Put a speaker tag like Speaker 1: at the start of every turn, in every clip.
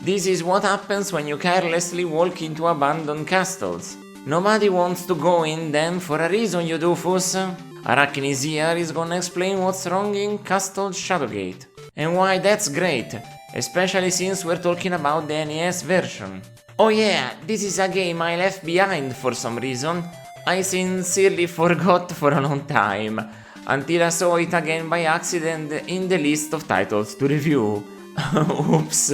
Speaker 1: This is what happens when you carelessly walk into abandoned castles. Nobody wants to go in them for a reason, you doofus. Araknie here is gonna explain what's wrong in Castle Shadowgate. And why that's great, especially since we're talking about the NES version. Oh yeah, this is a game I left behind for some reason. I sincerely forgot for a long time, until I saw it again by accident in the list of titles to review. Oops.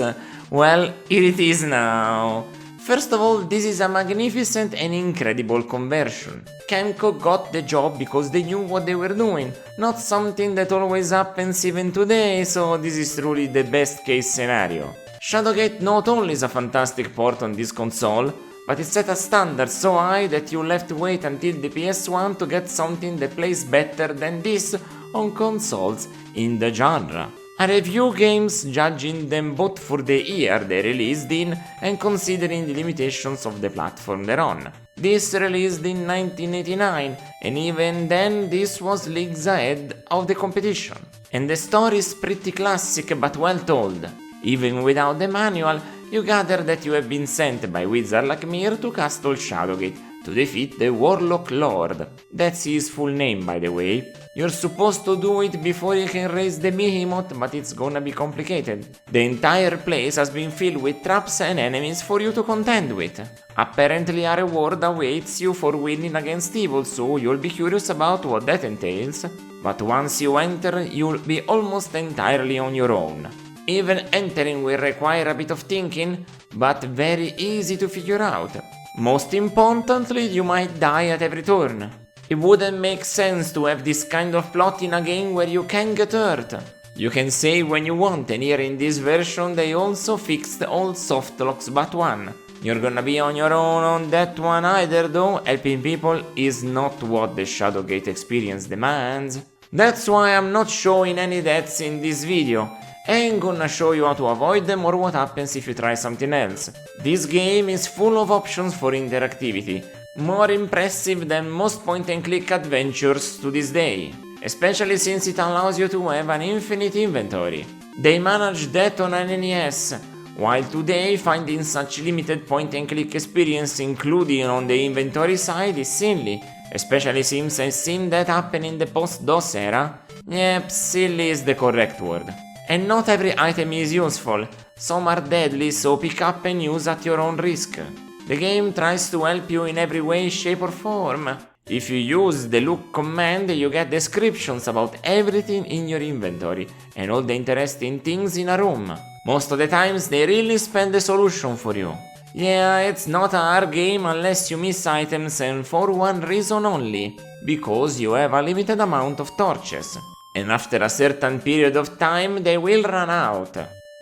Speaker 1: Well, here it is now. First of all, this is a magnificent and incredible conversion. Camco got the job because they knew what they were doing, not something that always happens even today, so this is truly the best case scenario. Shadowgate not only is a fantastic port on this console, but it set a standard so high that you'll have to wait until the PS1 to get something that plays better than this on consoles in the genre. I review games judging them both for the year they released in and considering the limitations of the platform they're on. This released in 1989, and even then this was leagues ahead of the competition. And the story is pretty classic but well told. Even without the manual, you gather that you have been sent by wizard like Mir to Castle Shadowgate to defeat the Warlock Lord. That's his full name, by the way. You're supposed to do it before you can raise the behemoth, but it's gonna be complicated. The entire place has been filled with traps and enemies for you to contend with. Apparently a reward awaits you for winning against evil, so you'll be curious about what that entails. But once you enter, you'll be almost entirely on your own. Even entering will require a bit of thinking, but very easy to figure out. Most importantly, you might die at every turn. It wouldn't make sense to have this kind of plot in a game where you can get hurt. You can save when you want, and here in this version they also fixed all softlocks but one. You're gonna be on your own on that one either though, helping people is not what the Shadowgate experience demands. That's why I'm not showing any deaths in this video. I ain't gonna show you how to avoid them or what happens if you try something else. This game is full of options for interactivity, more impressive than most point-and-click adventures to this day, especially since it allows you to have an infinite inventory. They managed that on an NES, while today finding such limited point-and-click experience including on the inventory side is silly, especially since I've seen that happen in the post-DOS era. Yep, silly is the correct word. And not every item is useful, some are deadly, so pick up and use at your own risk. The game tries to help you in every way, shape or form. If you use the look command, you get descriptions about everything in your inventory and all the interesting things in a room. Most of the times they really spell the solution for you. Yeah, it's not a hard game unless you miss items, and for one reason only, because you have a limited amount of torches. And after a certain period of time they will run out.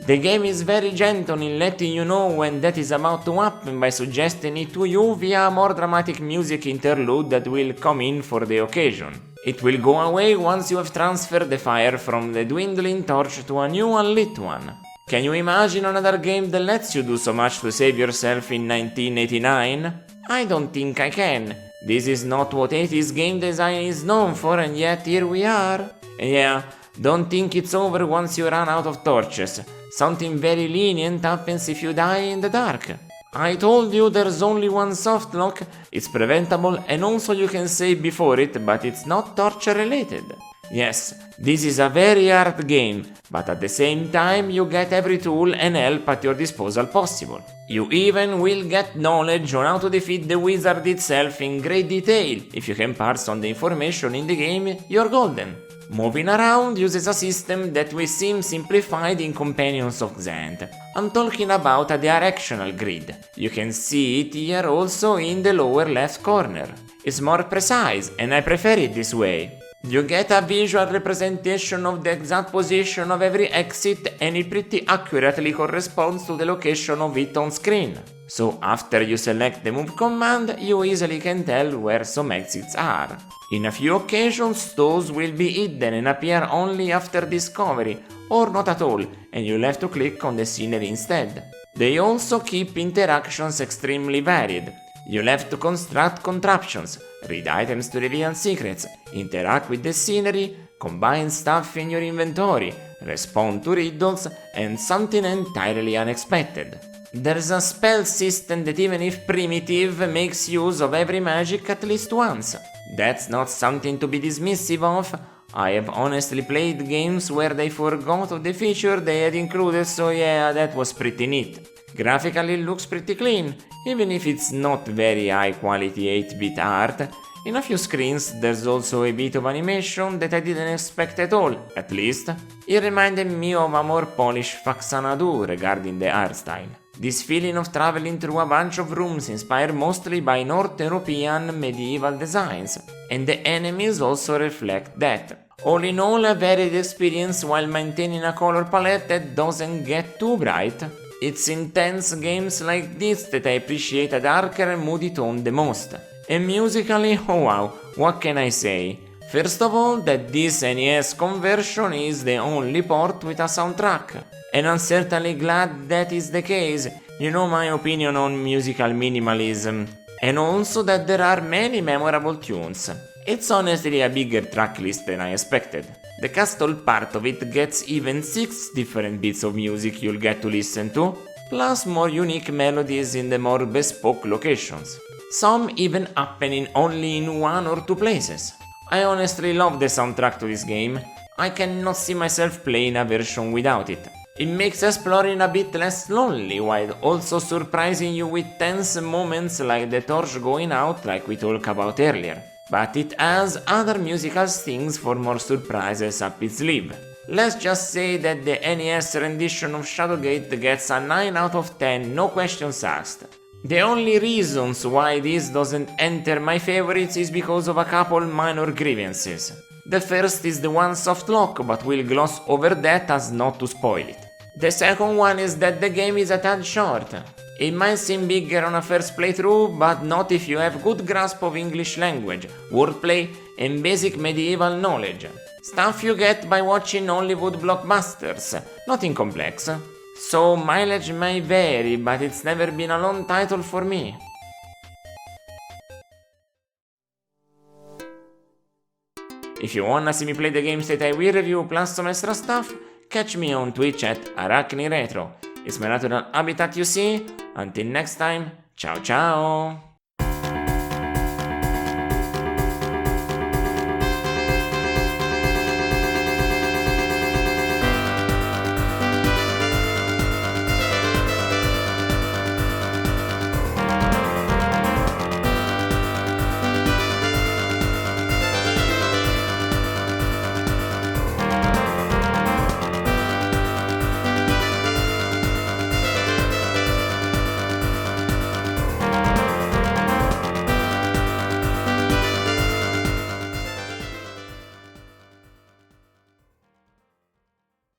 Speaker 1: The game is very gentle in letting you know when that is about to happen by suggesting it to you via a more dramatic music interlude that will come in for the occasion. It will go away once you have transferred the fire from the dwindling torch to a new unlit one. Can you imagine another game that lets you do so much to save yourself in 1989? I don't think I can. This is not what 80s game design is known for, and yet here we are. And yeah, don't think it's over once you run out of torches. Something very lenient happens if you die in the dark. I told you there's only one softlock, it's preventable and also you can save before it, but it's not torture related. Yes, this is a very hard game, but at the same time you get every tool and help at your disposal possible. You even will get knowledge on how to defeat the wizard itself in great detail. If you can parse on the information in the game, you're golden. Moving around uses a system that will seem simplified in Companions of Xanth. I'm talking about a directional grid. You can see it here also in the lower left corner. It's more precise and I prefer it this way. You get a visual representation of the exact position of every exit and it pretty accurately corresponds to the location of it on screen. So after you select the move command, you easily can tell where some exits are. In a few occasions, those will be hidden and appear only after discovery, or not at all, and you'll have to click on the scenery instead. They also keep interactions extremely varied. You'll have to construct contraptions, read items to reveal secrets, interact with the scenery, combine stuff in your inventory, respond to riddles, and something entirely unexpected. There's a spell system that, even if primitive, makes use of every magic at least once. That's not something to be dismissive of. I have honestly played games where they forgot of the feature they had included, so yeah, that was pretty neat. Graphically it looks pretty clean, even if it's not very high quality 8-bit art. In a few screens there's also a bit of animation that I didn't expect at all, at least. It reminded me of a more polished Faxanadu regarding the art style. This feeling of traveling through a bunch of rooms inspired mostly by North European medieval designs, and the enemies also reflect that. All in all, a varied experience while maintaining a color palette that doesn't get too bright. It's intense games like this that I appreciate a darker and moody tone the most. And musically, oh wow, what can I say? First of all, that this NES conversion is the only port with a soundtrack. And I'm certainly glad that is the case. You know my opinion on musical minimalism. And also that there are many memorable tunes. It's honestly a bigger tracklist than I expected. The castle part of it gets even 6 different bits of music you'll get to listen to, plus more unique melodies in the more bespoke locations. Some even happening only in 1 or 2 places. I honestly love the soundtrack to this game. I cannot see myself playing a version without it. It makes exploring a bit less lonely while also surprising you with tense moments like the torch going out like we talked about earlier. But it has other musical stings for more surprises up its sleeve. Let's just say that the NES rendition of Shadowgate gets a 9 out of 10, no questions asked. The only reasons why this doesn't enter my favorites is because of a couple minor grievances. The first is the one soft lock, but we'll gloss over that as not to spoil it. The second one is that the game is a tad short. It might seem bigger on a first playthrough, but not if you have good grasp of English language, wordplay, and basic medieval knowledge. Stuff you get by watching Hollywood blockbusters, nothing complex. So mileage may vary, but it's never been a long title for me. If you wanna see me play the games that I will review plus some extra stuff, catch me on Twitch at Araknie Retro. It's my natural habitat, you see. Until next time, ciao ciao!